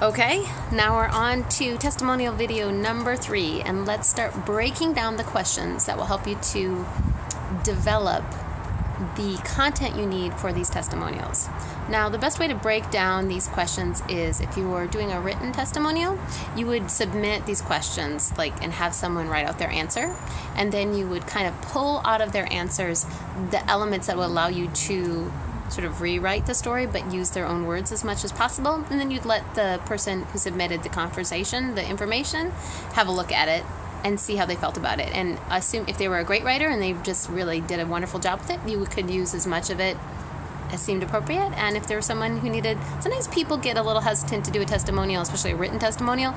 Okay, now we're on to testimonial video number 3, and let's start breaking down the questions that will help you to develop the content you need for these testimonials. Now, the best way to break down these questions is if you were doing a written testimonial, you would submit these questions and have someone write out their answer, and then you would kind of pull out of their answers the elements that will allow you to sort of rewrite the story but use their own words as much as possible, and then you'd let the person who submitted the conversation, the information, have a look at it and see how they felt about it, and assume if they were a great writer and they just really did a wonderful job with it, you could use as much of it as seemed appropriate. And if there was someone who needed, sometimes people get a little hesitant to do a testimonial, especially a written testimonial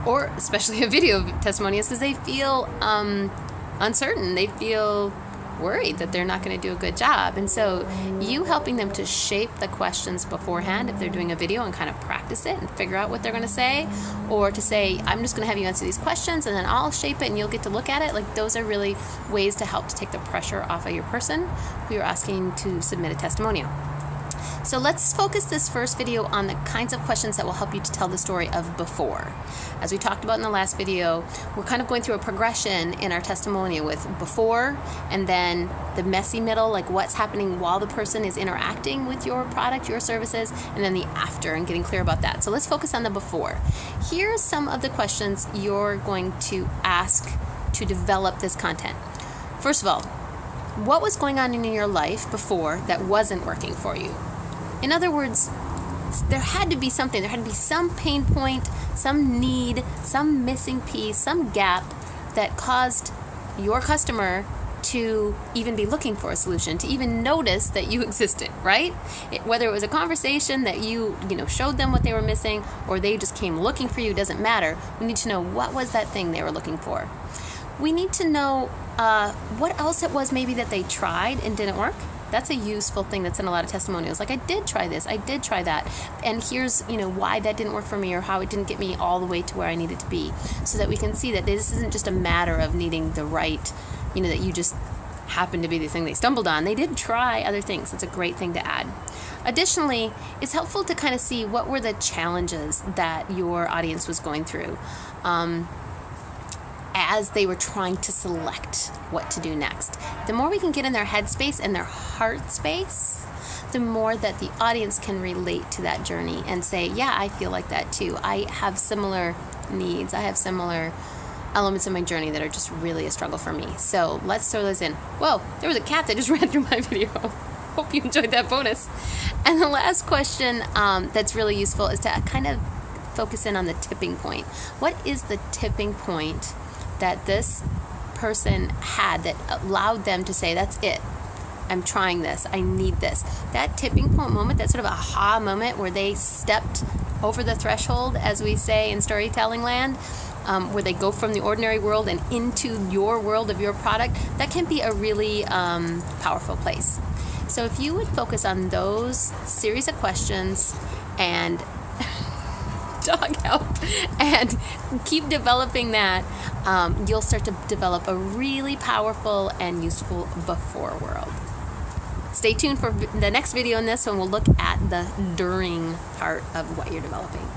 or especially a video testimonial, because they feel uncertain, they feel worried that they're not going to do a good job. And so you helping them to shape the questions beforehand, if they're doing a video, and kind of practice it and figure out what they're going to say, or to say, I'm just going to have you answer these questions and then I'll shape it and you'll get to look at it. Those are really ways to help to take the pressure off of your person who you're asking to submit a testimonial. So let's focus this first video on the kinds of questions that will help you to tell the story of before. As we talked about in the last video, we're kind of going through a progression in our testimonial with before, and then the messy middle, like what's happening while the person is interacting with your product, your services, and then the after, and getting clear about that. So let's focus on the before. Here's some of the questions you're going to ask to develop this content. First of all, what was going on in your life before that wasn't working for you? In other words, there had to be something. There had to be some pain point, some need, some missing piece, some gap that caused your customer to even be looking for a solution, to even notice that you existed, right? Whether it was a conversation that you showed them what they were missing, or they just came looking for you, doesn't matter. We need to know what was that thing they were looking for. We need to know what else it was maybe that they tried and didn't work. That's a useful thing that's in a lot of testimonials. Like, I did try this, I did try that, and here's why that didn't work for me, or how it didn't get me all the way to where I needed to be, so that we can see that this isn't just a matter of needing the right, that you just happened to be the thing they stumbled on. They did try other things. That's a great thing to add. Additionally, it's helpful to kind of see what were the challenges that your audience was going through as they were trying to select what to do next. The more we can get in their head space and their heart space, the more that the audience can relate to that journey and say, yeah, I feel like that too. I have similar needs. I have similar elements in my journey that are just really a struggle for me. So let's throw those in. Whoa, there was a cat that just ran through my video. Hope you enjoyed that bonus. And the last question that's really useful is to kind of focus in on the tipping point. What is the tipping point that this person had that allowed them to say, that's it, I'm trying this, I need this? That tipping point moment, that sort of aha moment where they stepped over the threshold, as we say in storytelling land, where they go from the ordinary world and into your world of your product, that can be a really powerful place. So if you would focus on those series of questions and dog help and keep developing that, you'll start to develop a really powerful and useful before world. Stay tuned for the next video on this, and we'll look at the during part of what you're developing.